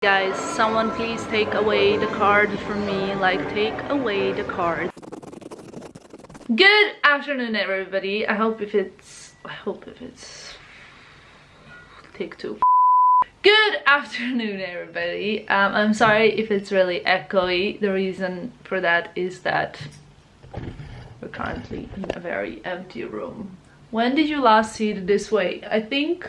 Guys, someone please take away the card from me, like take away the card. Good afternoon everybody. I hope if it's take two. Good afternoon everybody. I'm sorry if it's really echoey. The reason for that is that we're currently in a very empty room. When did you last see it this way? I think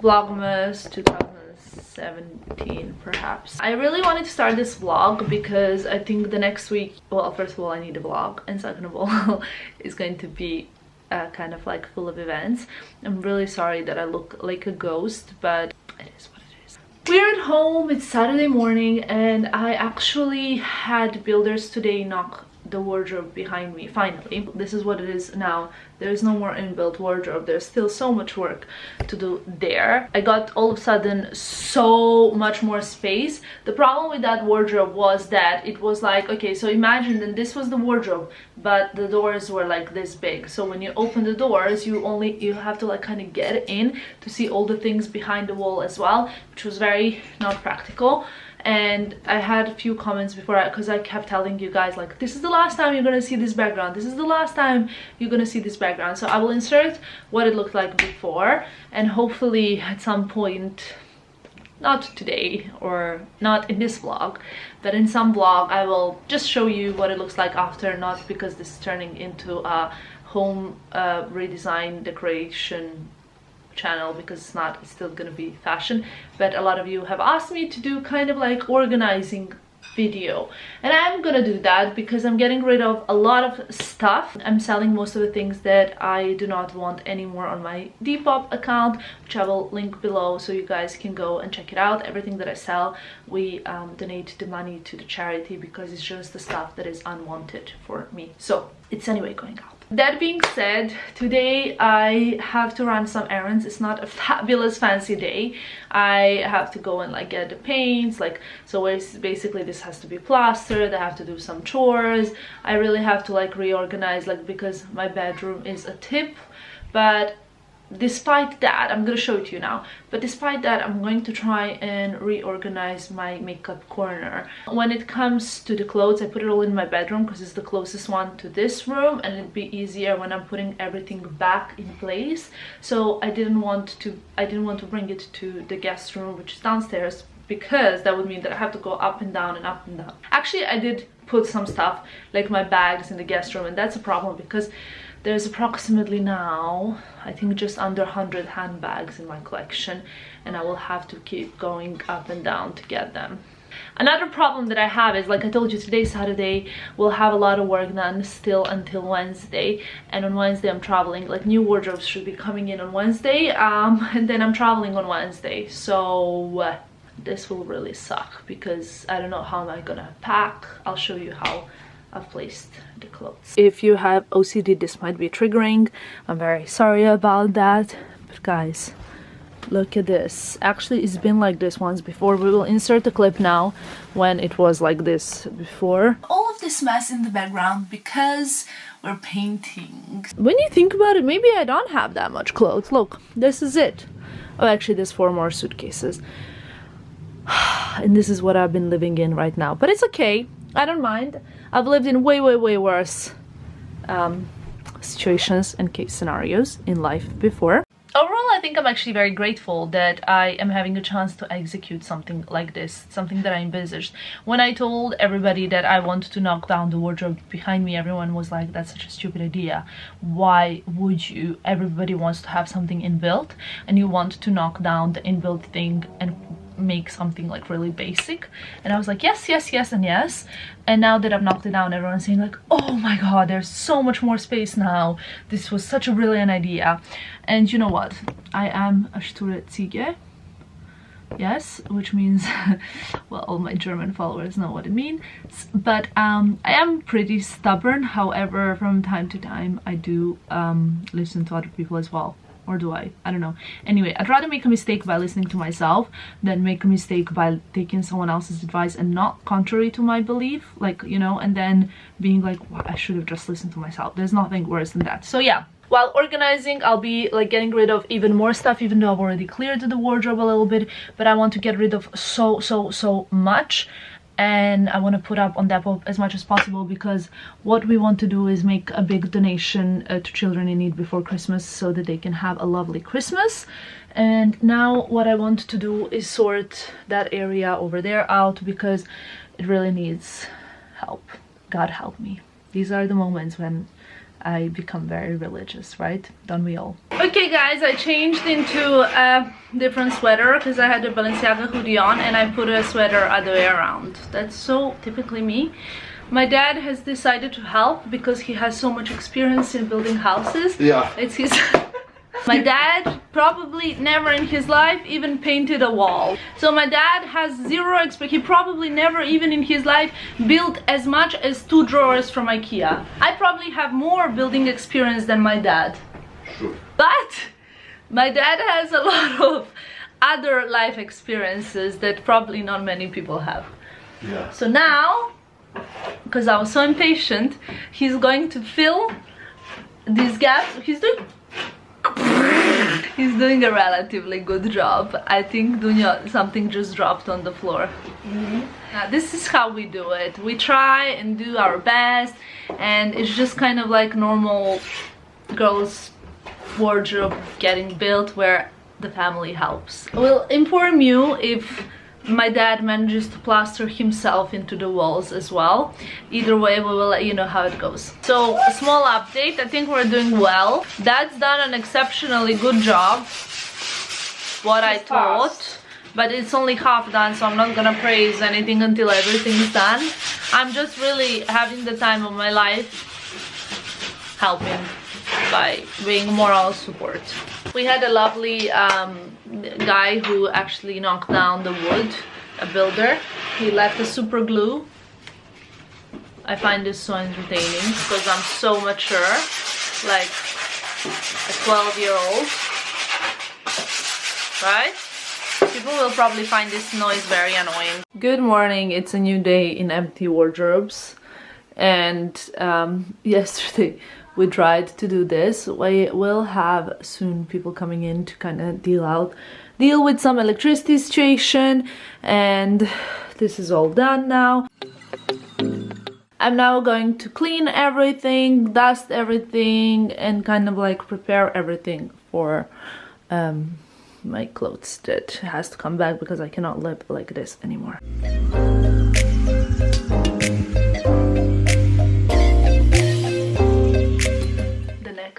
Vlogmas 2017 perhaps. I really wanted to start this vlog because I think the next week, well, first of all I need a vlog, and second of all it's going to be kind of like full of events. I'm really sorry that I look like a ghost, but it is what it is. We're at home, it's Saturday morning, and I actually had builders today knock the wardrobe behind me. Finally, this is what it is now. There is no more inbuilt wardrobe. There's still so much work to do there. I got all of a sudden so much more space. The problem with that wardrobe was that it was like, okay, so imagine that this was the wardrobe, but the doors were like this big. So when you open the doors, you have to like kind of get in to see all the things behind the wall as well, which was very not practical. And I had a few comments before, because I kept telling you guys like, this is the last time you're gonna see this background, this is the last time you're gonna see this background. So I will insert what it looked like before, and hopefully at some point, not today or not in this vlog, but in some vlog I will just show you what it looks like after, not because this is turning into a home redesign decoration channel, because it's not, it's still gonna be fashion, but a lot of you have asked me to do kind of like organizing video, and I'm gonna do that because I'm getting rid of a lot of stuff. I'm selling most of the things that I do not want anymore on my Depop account, which I will link below so you guys can go and check it out. Everything that I sell, we donate the money to the charity, because it's just the stuff that is unwanted for me. So it's anyway going out. That being said, today I have to run some errands. It's not a fabulous fancy day. I have to go and like get the paints, like, so it's basically this has to be plastered. I have to do some chores. I really have to like reorganize, like, because my bedroom is a tip. But despite that, I'm gonna show it to you now, but despite that I'm going to try and reorganize my makeup corner. When it comes to the clothes, I put it all in my bedroom because it's the closest one to this room, and it'd be easier when I'm putting everything back in place. So I didn't want to bring it to the guest room, which is downstairs, because that would mean that I have to go up and down and up and down. Actually, I did put some stuff like my bags in the guest room, and that's a problem because there's approximately now, I think, just under 100 handbags in my collection, and I will have to keep going up and down to get them. Another problem that I have is, like I told you, today's Saturday, we'll have a lot of work done still until Wednesday, and on Wednesday I'm traveling. Like, new wardrobes should be coming in on Wednesday, and then I'm traveling on Wednesday, so this will really suck because I don't know how am I gonna pack. I'll show you how I've placed the clothes. If you have OCD, this might be triggering. I'm very sorry about that, but guys, look at this. Actually, it's been like this once before. We will insert a clip now when it was like this before. All of this mess in the background because we're painting. When you think about it, maybe I don't have that much clothes. Look, this is it. Oh, actually there's 4 more suitcases. And this is what I've been living in right now, but it's okay. I don't mind. I've lived in way worse situations and case scenarios in life before. Overall, I think I'm actually very grateful that I am having a chance to execute something like this, something that I envisaged. When I told everybody that I wanted to knock down the wardrobe behind me, everyone was like, that's such a stupid idea. Why would you? Everybody wants to have something inbuilt, and you want to knock down the inbuilt thing and make something like really basic. And I was like, yes, and yes. And now that I've knocked it down, everyone's saying like, oh my god, there's so much more space now. This was such a brilliant idea. And you know what? I am a sture Ziege. Yes, which means well, all my German followers know what it means. But I am pretty stubborn. However, from time to time I do listen to other people as well. Or do I? I don't know. Anyway, I'd rather make a mistake by listening to myself than make a mistake by taking someone else's advice and not contrary to my belief, like, you know, and then being like, well, I should have just listened to myself. There's nothing worse than that. So yeah, while organizing, I'll be like getting rid of even more stuff, even though I've already cleared the wardrobe a little bit, but I want to get rid of so much, and I want to put up on Depop as much as possible, because what we want to do is make a big donation to children in need before Christmas, so that they can have a lovely Christmas. And now what I want to do is sort that area over there out, because it really needs help. God help me. These are the moments when I become very religious, right? Don't we all? Okay guys, I changed into a different sweater because I had a Balenciaga hoodie on, and I put a sweater other way around. That's so typically me. My dad has decided to help because he has so much experience in building houses. Yeah. It's his... My dad probably never in his life even painted a wall. So my dad has zero experience. He probably never even in his life built as much as 2 drawers from IKEA. I probably have more building experience than my dad. Sure. But my dad has a lot of other life experiences that probably not many people have. Yeah. So now, because I was so impatient, he's going to fill these gaps. He's doing a relatively good job. I think Dunya, something just dropped on the floor. Now, this is how we do it. We try and do our best, and it's just kind of like normal girls' wardrobe getting built where the family helps. We'll inform you if my dad manages to plaster himself into the walls as well. Either way, we will let you know how it goes. So, a small update. I think we're doing well. Dad's done an exceptionally good job, what I thought, but it's only half done, so I'm not gonna praise anything until everything's done. I'm just really having the time of my life helping by being moral support. We had a lovely guy who actually knocked down the wood, a builder. He left the super glue. I find this so entertaining because I'm so mature, like a 12-year-old, right? People will probably find this noise very annoying. Good morning, it's a new day in empty wardrobes, and yesterday we tried to do this. We will have soon people coming in to kind of deal with some electricity situation, and this is all done now. I'm now going to clean everything, dust everything, and kind of like prepare everything for my clothes that has to come back, because I cannot live like this anymore.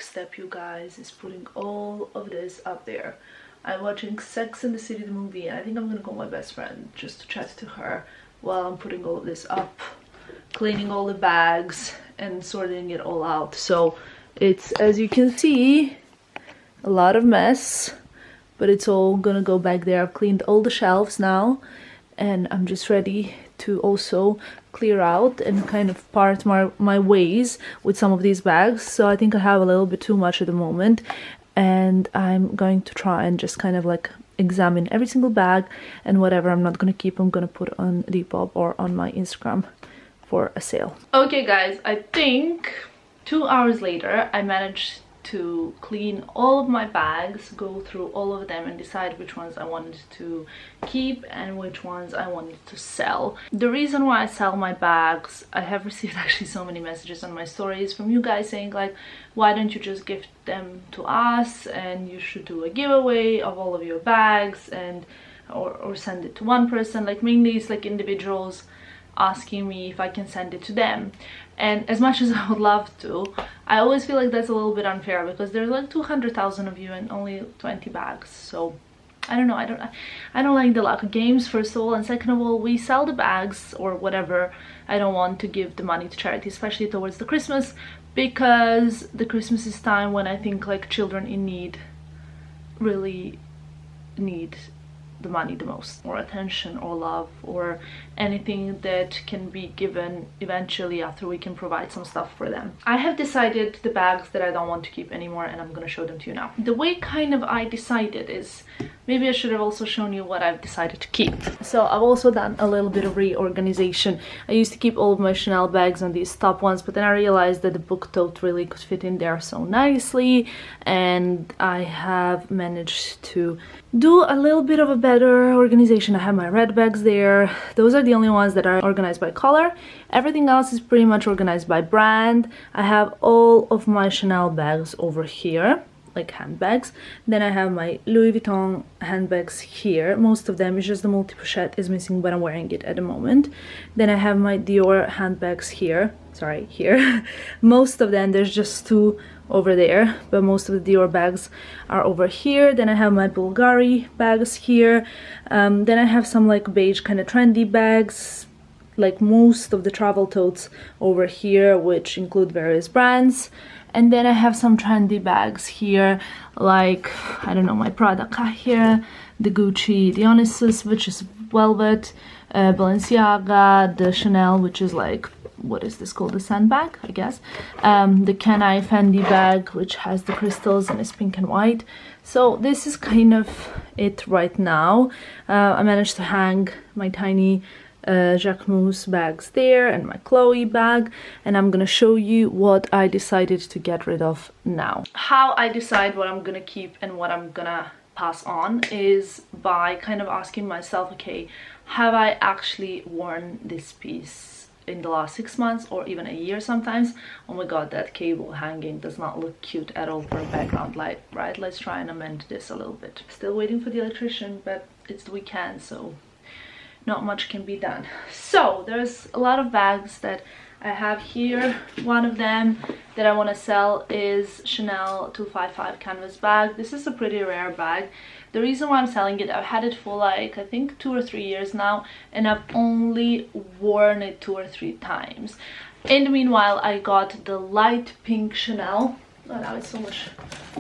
Step, you guys, is putting all of this up there. I'm watching Sex and the City, the movie, and I think I'm gonna call my best friend just to chat to her while I'm putting all of this up, cleaning all the bags and sorting it all out. So it's, as you can see, a lot of mess, but it's all gonna go back there. I've cleaned all the shelves now, and I'm just ready to also clear out and kind of part my ways with some of these bags. So I think I have a little bit too much at the moment, and I'm going to try and just kind of like examine every single bag, and whatever I'm not gonna keep, I'm gonna put on Depop or on my Instagram for a sale. Okay guys, I think 2 hours later I managed to clean all of my bags, go through all of them and decide which ones I wanted to keep and which ones I wanted to sell. The reason why I sell my bags, I have received actually so many messages on my stories from you guys saying like, why don't you just gift them to us, and you should do a giveaway of all of your bags, and or send it to one person. Like mainly it's like individuals asking me if I can send it to them. And as much as I would love to, I always feel like that's a little bit unfair, because there's like 200,000 of you and only 20 bags. So I don't know, I don't like the luck of games, first of all, and second of all, we sell the bags or whatever. I don't want to give the money to charity, especially towards the Christmas, because the Christmas is time when I think like children in need really need the money the most, or attention or love or anything that can be given eventually after we can provide some stuff for them. I have decided the bags that I don't want to keep anymore, and I'm gonna show them to you now. The way kind of I decided is, maybe I should have also shown you what I've decided to keep. So I've also done a little bit of reorganization. I used to keep all of my Chanel bags on these top ones, but then I realized that the book tote really could fit in there so nicely, and I have managed to do a little bit of a better organization. I have my red bags there. Those are the only ones that are organized by color. Everything else is pretty much organized by brand. I have all of my Chanel bags over here, like handbags. Then I have my Louis Vuitton handbags here. Most of them is just the multi-pochette is missing, but I'm wearing it at the moment. Then I have my Dior handbags here. Sorry, here. Most of them, there's just two over there, but most of the Dior bags are over here. Then I have my Bulgari bags here. Then I have some like beige kind of trendy bags, like most of the travel totes over here, which include various brands. And then I have some trendy bags here, like, I don't know, my Prada here, the Gucci Dionysus, which is velvet, Balenciaga, the Chanel, which is like, what is this called, the sandbag, I guess, the Kenai Fendi bag, which has the crystals and is pink and white. So this is kind of it right now. I managed to hang my tiny Jacquemus bags there and my Chloe bag, and I'm gonna show you what I decided to get rid of now. How I decide what I'm gonna keep and what I'm gonna pass on is by kind of asking myself, okay, have I actually worn this piece in the last 6 months or even a year sometimes? Oh my god, that cable hanging does not look cute at all for a background light, right? Let's try and amend this a little bit. Still waiting for the electrician, but it's the weekend, so not much can be done. So there's a lot of bags that I have here. One of them that I want to sell is Chanel 255 canvas bag. This is a pretty rare bag. The reason why I'm selling it, I've had it for like, I think 2 or 3 years now, and I've only worn it 2 or 3 times. In the meanwhile, I got the light pink Chanel. Oh, now it's so much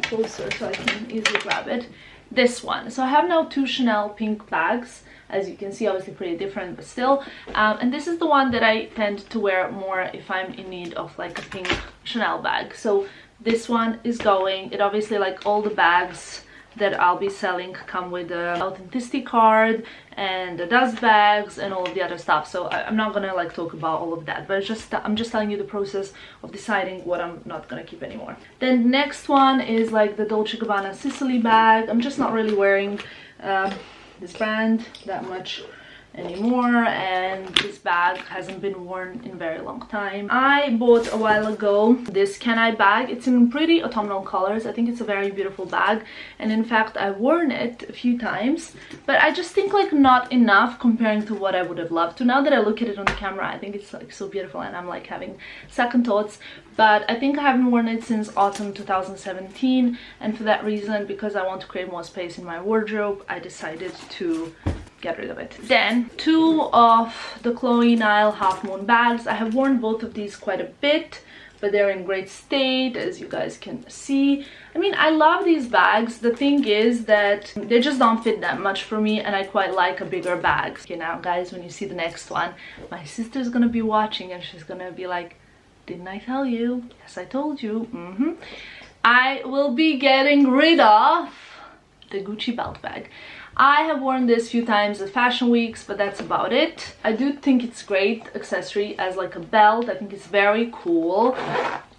closer so I can easily grab it. This one. So I have now 2 Chanel pink bags. As you can see, obviously pretty different, but still. And this is the one that I tend to wear more if I'm in need of like a pink Chanel bag. So this one is going. It obviously, like all the bags that I'll be selling, come with the authenticity card and the dust bags and all of the other stuff. So I'm not gonna like talk about all of that, but it's just, I'm just telling you the process of deciding what I'm not gonna keep anymore. Then the next one is like the Dolce & Gabbana Sicily bag. I'm just not really wearing this brand that much anymore, and this bag hasn't been worn in a very long time. I bought a while ago this Kenai bag. It's in pretty autumnal colors. I think it's a very beautiful bag, and in fact I've worn it a few times, but I just think like not enough comparing to what I would have loved to. Now that I look at it on the camera, I think it's like so beautiful, and I'm like having second thoughts. But I think I haven't worn it since autumn 2017, and for that reason, because I want to create more space in my wardrobe, I decided to get rid of it. Then 2 of the Chloe Nile Half Moon bags. I have worn both of these quite a bit, but they're in great state, as you guys can see. I mean, I love these bags. The thing is that they just don't fit that much for me, and I quite like a bigger bag. Okay, now guys, when you see the next one, my sister's gonna be watching and she's gonna be like, didn't I tell you? Yes, I told you. I will be getting rid of the Gucci belt bag. I have worn this a few times at fashion weeks, but that's about it. I do think it's a great accessory as like a belt. I think it's very cool.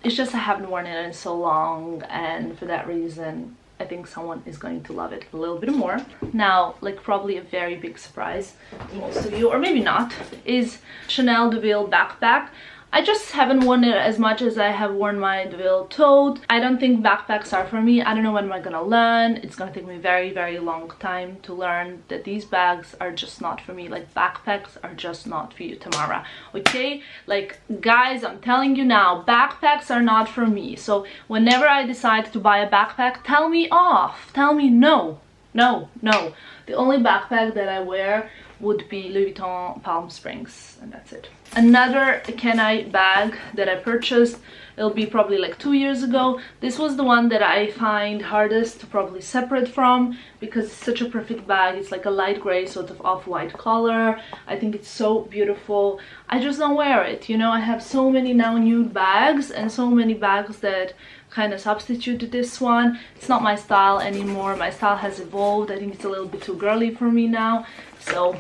It's just I haven't worn it in so long, and for that reason I think someone is going to love it a little bit more. Now, like probably a very big surprise to most of you, or maybe not, is Chanel DeVille backpack. I just haven't worn it as much as I have worn my DeVille tote. I don't think backpacks are for me. I don't know when I'm gonna learn. It's gonna take me a very, very long time to learn that these bags are just not for me. Like, backpacks are just not for you, Tamara. Okay? Like, guys, I'm telling you now, backpacks are not for me. So whenever I decide to buy a backpack, tell me off. Tell me no. No, no. The only backpack that I wear would be Louis Vuitton Palm Springs, and that's it. Another Kenai bag that I purchased, it'll be probably like 2 years ago. This was the one that I find hardest to probably separate from because it's such a perfect bag. It's like a light gray sort of off-white color. I think it's so beautiful. I just don't wear it, you know. I have so many now nude bags and so many bags that kind of substituted this one. It's not my style anymore. My style has evolved. I think it's a little bit too girly for me now. So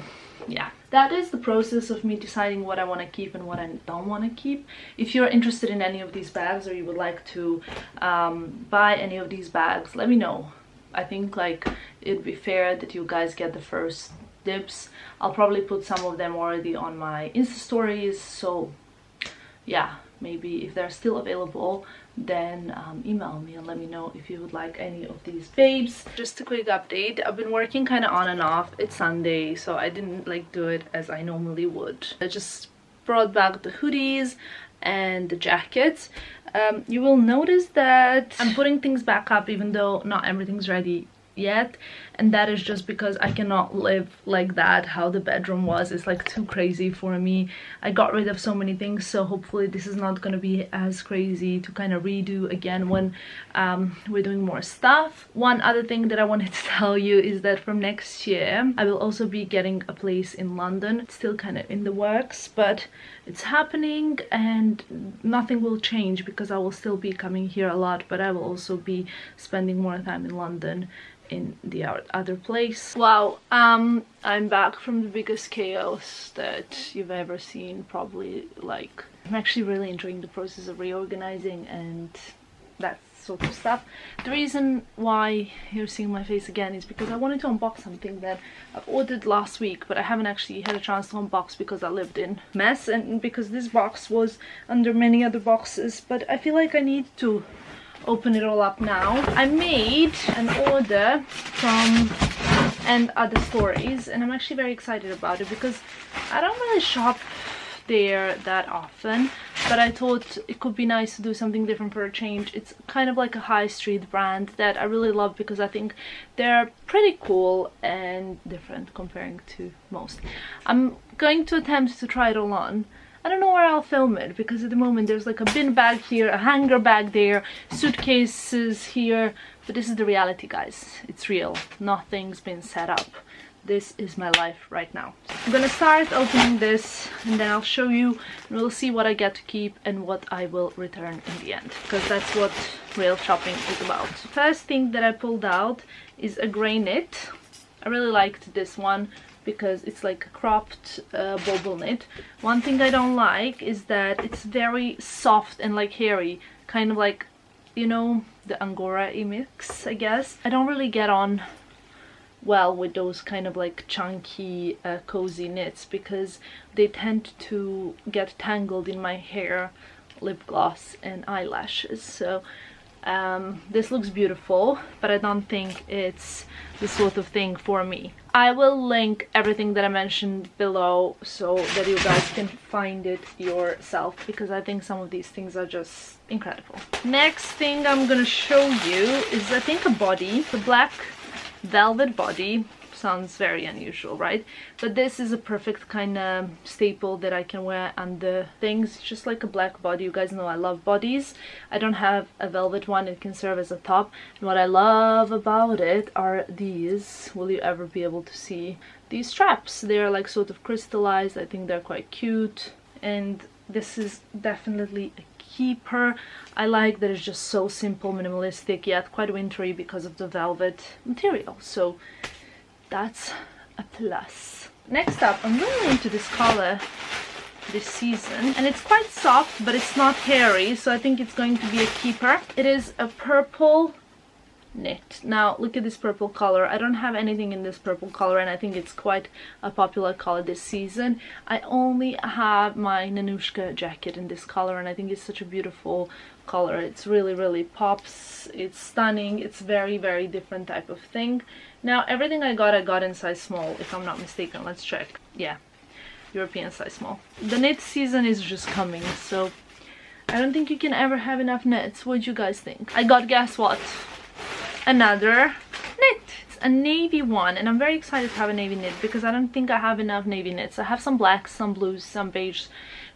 yeah, that is the process of me deciding what I want to keep and what I don't want to keep. If you're interested in any of these bags or you would like to buy any of these bags, let me know. I think like it'd be fair that you guys get the first dibs. I'll probably put some of them already on my Insta stories, so yeah, maybe if they're still available, then email me and let me know if you would like any of these babes. Just a quick update, I've been working kind of on and off. It's Sunday, so I didn't like do it as I normally would. I just brought back the hoodies and the jackets. You will notice that I'm putting things back up even though not everything's ready yet, and that is just because I cannot live like that. How the bedroom was, it's like too crazy for me. I got rid of so many things, so hopefully this is not going to be as crazy to kind of redo again when we're doing more stuff. One other thing that I wanted to tell you is that from next year I will also be getting a place in London. It's still kind of in the works, but it's happening and nothing will change because I will still be coming here a lot, but I will also be spending more time in London in the other place. Wow, I'm back from the biggest chaos that you've ever seen, probably. Like, I'm actually really enjoying the process of reorganizing and that sort of stuff. The reason why you're seeing my face again is because I wanted to unbox something that I've ordered last week, but I haven't actually had a chance to unbox because I lived in mess and because this box was under many other boxes, but I feel like I need to open it all up now. I made an order from And Other Stories, and I'm actually very excited about it because I don't really shop there that often, but I thought it could be nice to do something different for a change. It's kind of like a high street brand that I really love because I think they're pretty cool and different comparing to most. I'm going to attempt to try it all on. I don't know where I'll film it because at the moment there's like a bin bag here, a hanger bag there, suitcases here, but this is the reality, guys. It's real. Nothing's been set up. This is my life right now. I'm gonna start opening this and then I'll show you and we'll see what I get to keep and what I will return in the end, because that's what real shopping is about. First thing that I pulled out is a grey knit. I really liked this one because it's like a cropped bobble knit. One thing I don't like is that it's very soft and like hairy, kind of like, you know, the Angora mix, I guess. I don't really get on well with those kind of like chunky cozy knits because they tend to get tangled in my hair, lip gloss and eyelashes. So this looks beautiful, but I don't think it's the sort of thing for me. I will link everything that I mentioned below so that you guys can find it yourself because I think some of these things are just incredible. Next thing I'm gonna show you is I think a body, the black velvet body. Sounds very unusual, right? But this is a perfect kind of staple that I can wear under things. It's just like a black body. You guys know I love bodies. I don't have a velvet one. It can serve as a top. And what I love about it are these. Will you ever be able to see these straps? They're like sort of crystallized. I think they're quite cute. And this is definitely a keeper. I like that it's just so simple, minimalistic, yet quite wintry because of the velvet material. So that's a plus. Next up, I'm really into this color this season, and it's quite soft but it's not hairy, so I think it's going to be a keeper. It is a purple knit. Now look at this purple color. I don't have anything in this purple color and I think it's quite a popular color this season. I only have my Nanushka jacket in this color and I think it's such a beautiful color. It's really pops. It's stunning. It's very different type of thing. Now everything I got in size small, if I'm not mistaken. Let's check. Yeah, European size small. The knit season is just coming, so I don't think you can ever have enough knits. What do you guys think? I got, guess what? Another knit. It's it's a navy one, and I'm very excited to have a navy knit because I don't think I have enough navy knits. I have some blacks, some blues, some beige,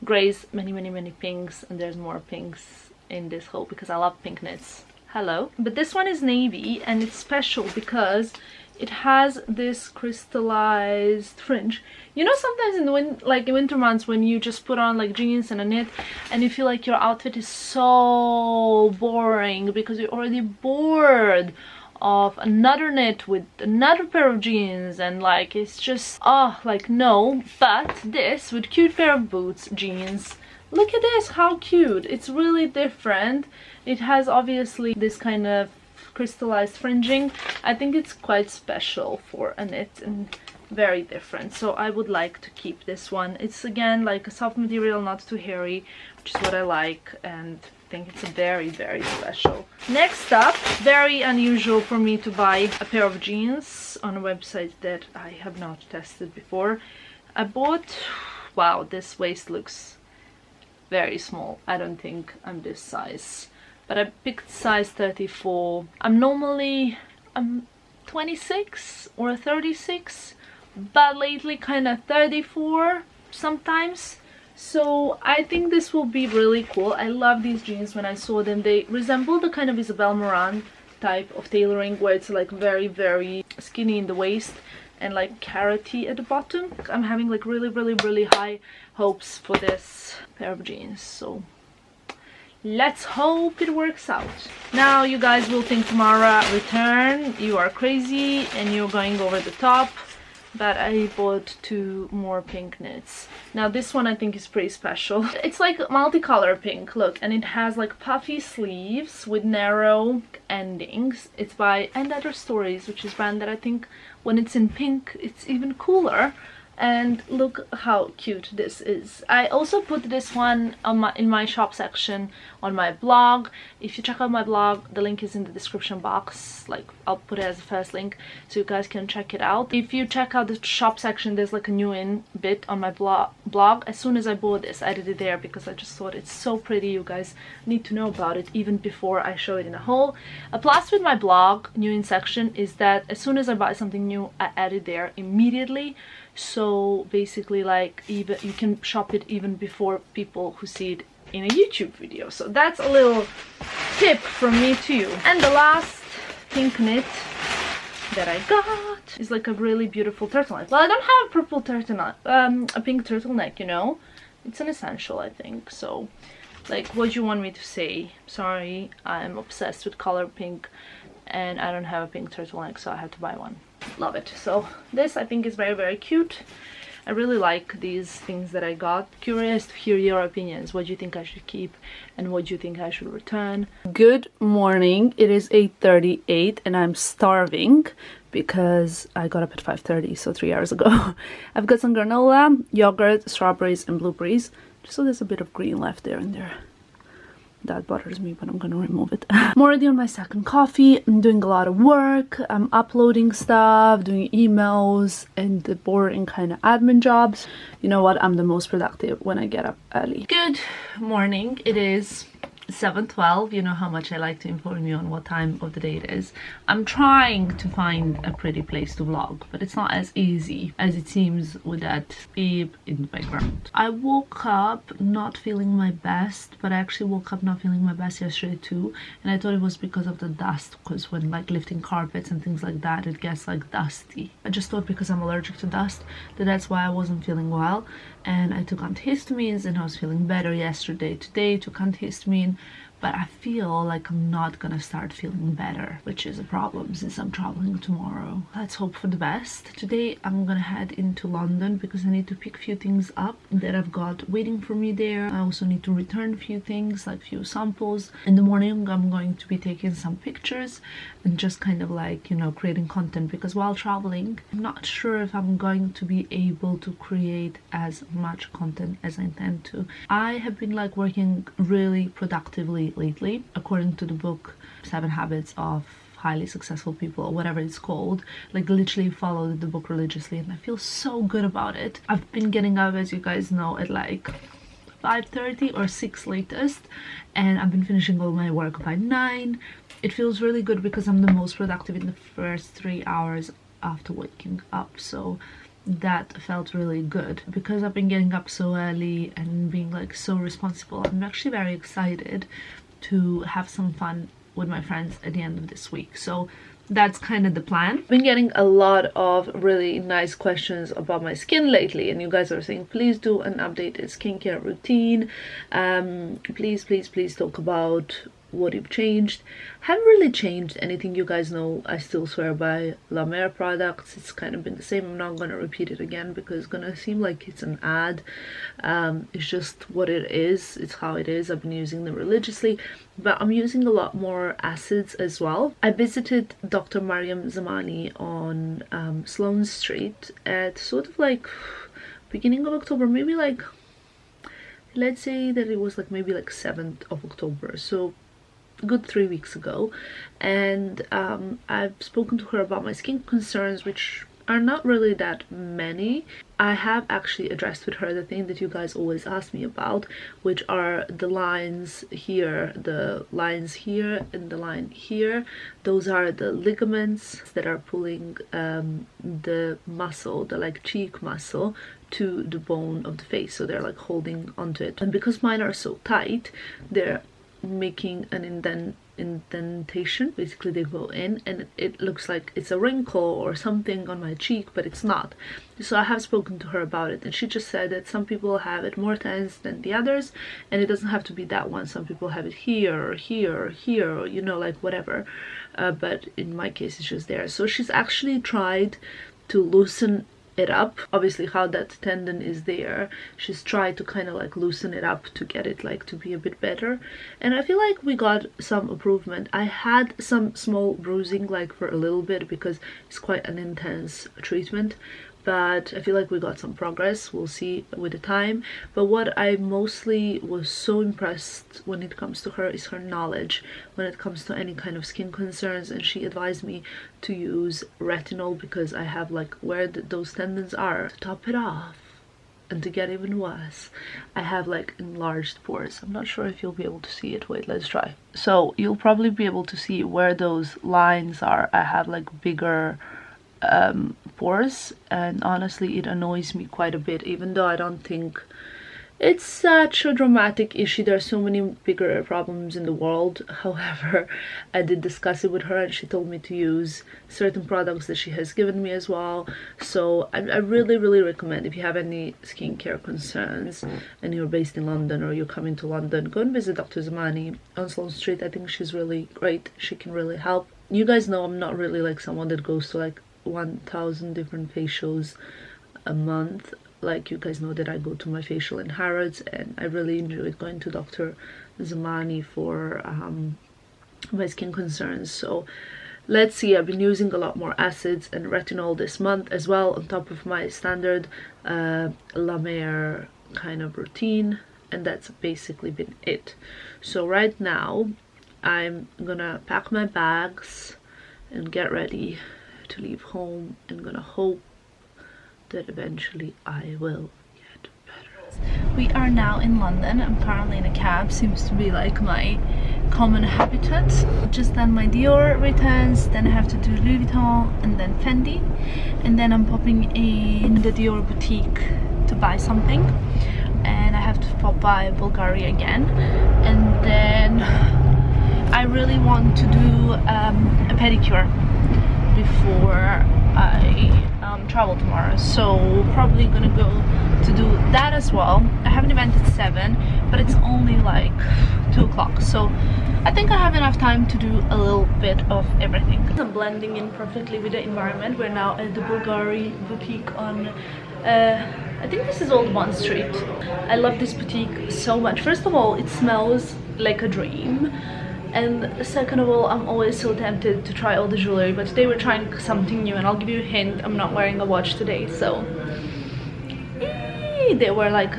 grays, many pinks, and there's more pinks in this haul because I love pink knits. Hello. But this one is navy, and it's special because it has this crystallized fringe. You know, sometimes in the winter months when you just put on like jeans and a knit and you feel like your outfit is so boring because you're already bored of another knit with another pair of jeans, and like it's just like no. But this with cute pair of boots, jeans, look at this, how cute. It's really different. It has obviously this kind of crystallized fringing. I think it's quite special for a knit and very different, so I would like to keep this one. It's again like a soft material, not too hairy, which is what I like, and I think it's very special. Next up, very unusual for me to buy a pair of jeans on a website that I have not tested before. I bought, wow, this waist looks very small. I don't think I'm this size, but I picked size 34. I'm 26 or 36, but lately kind of 34 sometimes. So I think this will be really cool. I love these jeans. When I saw them, they resemble the kind of Isabel Moran type of tailoring where it's like very skinny in the waist and like carroty at the bottom. I'm having like really high hopes for this pair of jeans, so let's hope it works out. Now you guys will think, Tamara, return, you are crazy and you're going over the top. But I bought 2 more pink knits. Now this one I think is pretty special. It's like multicolor pink, look, and it has like puffy sleeves with narrow endings. It's by And Other Stories, which is a brand that I think when it's in pink it's even cooler. And look how cute this is. I also put this one on in my shop section on my blog. If you check out my blog, the link is in the description box. Like, I'll put it as the first link so you guys can check it out. If you check out the shop section, there's like a new in bit on my blog. As soon as I bought this, I did it there because I just thought it's so pretty. You guys need to know about it even before I show it in a haul. A plus with my blog new in section is that as soon as I buy something new, I add it there immediately. So basically, like, even you can shop it even before people who see it in a YouTube video. So that's a little tip from me to you. And the last pink knit that I got is like a really beautiful turtleneck. Well, I don't have a purple turtleneck, a pink turtleneck, you know. It's an essential, I think. So, like, what do you want me to say? Sorry, I'm obsessed with color pink and I don't have a pink turtleneck, so I had to buy one. Love it. So this I think is very cute. I really like these things that I got. Curious to hear your opinions. What do you think I should keep and what do you think I should return? Good morning. It is 8:38 and I'm starving because I got up at 5:30, so 3 hours ago. I've got some granola, yogurt, strawberries and blueberries. Just so there's a bit of green left there and there. That bothers me, but I'm gonna remove it. I'm already on my second coffee. I'm doing a lot of work. I'm uploading stuff, doing emails, and the boring kind of admin jobs. You know what? I'm the most productive when I get up early. Good morning. It is 7:12. You know how much I like to inform you on what time of the day it is. I'm trying to find a pretty place to vlog, but it's not as easy as it seems with that beep in the background. I woke up not feeling my best, but I actually woke up not feeling my best yesterday too, and I thought it was because of the dust, because when like lifting carpets and things like that, it gets like dusty. I just thought because I'm allergic to dust that's why I wasn't feeling well, and I took antihistamines and I was feeling better yesterday. Today I took antihistamine, but I feel like I'm not gonna start feeling better, which is a problem since I'm traveling tomorrow. Let's hope for the best. Today I'm gonna head into London because I need to pick a few things up that I've got waiting for me there. I also need to return a few things, like a few samples. In the morning I'm going to be taking some pictures and just kind of like, you know, creating content, because while traveling I'm not sure if I'm going to be able to create as much content as I intend to. I have been like working really productively lately, according to the book 7 Habits of Highly Successful People, or whatever it's called. Like, literally followed the book religiously and I feel so good about it. I've been getting up, as you guys know, at like 5:30 or 6 latest, and I've been finishing all my work by 9. it feels really good because I'm the most productive in the first 3 hours after waking up, so that felt really good. Because I've been getting up so early and being like so responsible, I'm actually very excited to have some fun with my friends at the end of this week. So that's kind of the plan. I've been getting a lot of really nice questions about my skin lately, and you guys are saying please do an updated skincare routine. Please talk about what you've changed. Haven't really changed anything. You guys know I still swear by La Mer products. It's kind of been the same. I'm not gonna repeat it again because it's gonna seem like it's an ad. It's just what it is. It's how it is. I've been using them religiously, but I'm using a lot more acids as well. I visited Dr. Mariam Zamani on Sloane Street at sort of like beginning of October, maybe like, let's say that it was like maybe like 7th of October, so good 3 weeks ago. And I've spoken to her about my skin concerns, which are not really that many. I have actually addressed with her the thing that you guys always ask me about, which are the lines here, the lines here, and the line here. Those are the ligaments that are pulling the muscle, the like cheek muscle, to the bone of the face, so they're like holding onto it. And because mine are so tight, they're making an indentation. Basically they go in and it looks like it's a wrinkle or something on my cheek, but it's not. So I have spoken to her about it, and she just said that some people have it more tense than the others, and it doesn't have to be that one. Some people have it here or here or here, or you know, like whatever, but in my case it's just there. So she's actually tried to loosen it up. Obviously how that tendon is there, she's tried to kind of like loosen it up to get it like to be a bit better, and I feel like we got some improvement. I had some small bruising like for a little bit because it's quite an intense treatment, but I feel like we got some progress. We'll see with the time. But what I mostly was so impressed when it comes to her is her knowledge when it comes to any kind of skin concerns. And she advised me to use retinol because I have like where those tendons are. To top it off, and to get even worse, I have like enlarged pores. I'm not sure if you'll be able to see it. Wait, let's try. So you'll probably be able to see where those lines are. I have like bigger pores, and honestly it annoys me quite a bit, even though I don't think it's such a dramatic issue. There are so many bigger problems in the world. However, I did discuss it with her, and she told me to use certain products that she has given me as well. So I really recommend, if you have any skincare concerns and you're based in London or you're coming to London, go and visit Dr. Zamani on Sloane Street. I think she's really great. She can really help. You guys know I'm not really like someone that goes to like 1,000 different facials a month. Like, you guys know that I go to my facial in Harrods, and I really enjoyed going to Dr. Zamani for my skin concerns. So let's see, I've been using a lot more acids and retinol this month as well, on top of my standard La Mer kind of routine, and that's basically been it. So right now I'm gonna pack my bags and get ready to leave home, and gonna hope that eventually I will get better. We are now in London. I'm currently in a cab. Seems to be like my common habitat. Just done my Dior returns, then I have to do Louis Vuitton and then Fendi, and then I'm popping in the Dior boutique to buy something, and I have to pop by Bulgaria again, and then I really want to do a pedicure before I travel tomorrow, so probably gonna go to do that as well. I have an event at 7, but it's only like 2 o'clock, so I think I have enough time to do a little bit of everything. I'm blending in perfectly with the environment. We're now at the Bulgari boutique on I think this is Old Bond Street. I love this boutique so much. First of all, it smells like a dream, and second of all, I'm always so tempted to try all the jewelry, but today we're trying something new, and I'll give you a hint, I'm not wearing a watch today, so they were like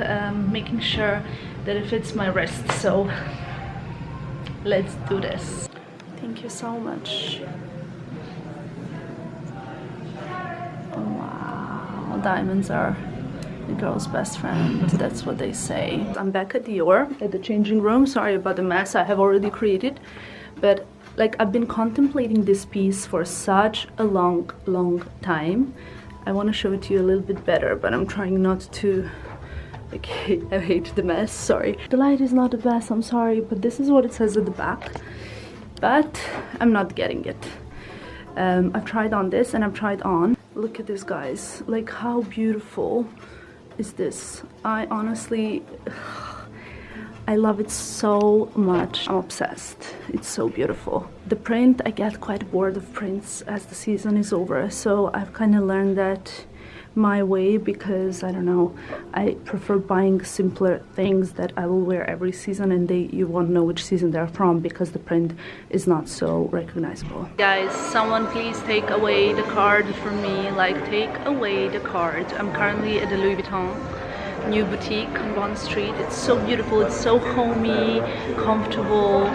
making sure that it fits my wrist, so let's do this. Thank you so much. Oh, wow, diamonds are the girl's best friend, that's what they say. I'm back at Dior at the changing room. Sorry about the mess I have already created, but Like, I've been contemplating this piece for such a long time. I want to show it to you a little bit better, but I'm trying not to. Okay, I hate the mess, sorry. The light is not the best, I'm sorry, but this is what it says at the back. But I'm not getting it. I've tried on this and I've tried on. Look at this, guys. Like, how beautiful is this? I honestly, I love it so much. I'm obsessed. It's so beautiful. The print, I get quite bored of prints as the season is over, so I've kind of learned that my way, because I don't know, I prefer buying simpler things that I will wear every season, and you won't know which season they're from because the print is not so recognizable. Guys, someone please take away the card from me. Like, take away the card. I'm currently at the Louis Vuitton new boutique on Bond Street. It's so beautiful, it's so homey, comfortable.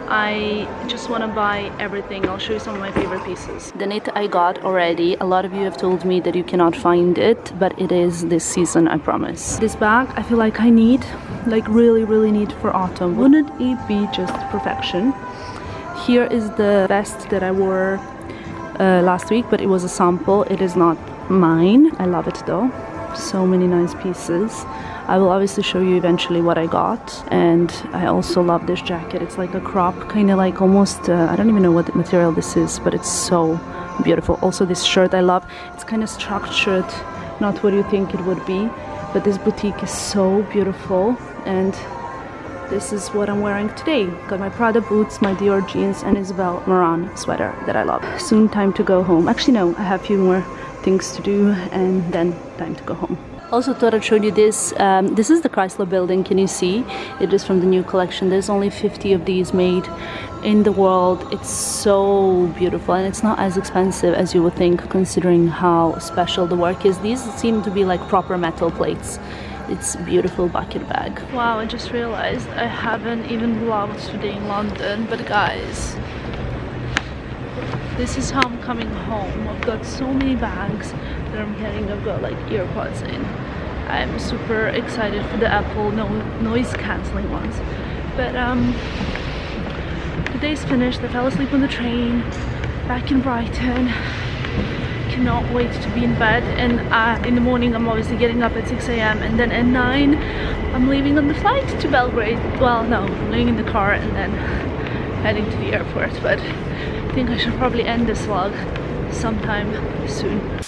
I just want to buy everything. I'll show you some of my favorite pieces. The knit I got already, a lot of you have told me that you cannot find it, but it is this season, I promise. This bag I feel like I need, like really need for autumn. Wouldn't it be just perfection? Here is the vest that I wore last week, but it was a sample. It is not mine. I love it though. So many nice pieces. I will obviously show you eventually what I got. And I also love this jacket. It's like a crop, kind of like almost I don't even know what material this is, but it's so beautiful. Also this shirt I love. It's kind of structured, not what you think it would be, but this boutique is so beautiful. And this is what I'm wearing today. Got my Prada boots, my Dior jeans, and Isabel Moran sweater that I love. Soon time to go home. Actually no, I have a few more things to do and then time to go home. Also thought I'd show you this. This is the Chrysler Building. Can you see? It is from the new collection. There's only 50 of these made in the world. It's so beautiful, and it's not as expensive as you would think considering how special the work is. These seem to be like proper metal plates. It's a beautiful bucket bag. Wow, I just realized I haven't even vlogged today in London, but guys, this is how I'm coming home. I've got so many bags that I'm carrying. I've got like earpods in. I'm super excited for the Apple noise cancelling ones. But the day's finished. I fell asleep on the train back in Brighton. Cannot wait to be in bed. And in the morning I'm obviously getting up at 6 a.m. and then at 9 I'm leaving on the flight to Belgrade. Well, no, I'm leaving in the car and then heading to the airport. But I think I should probably end this vlog sometime soon.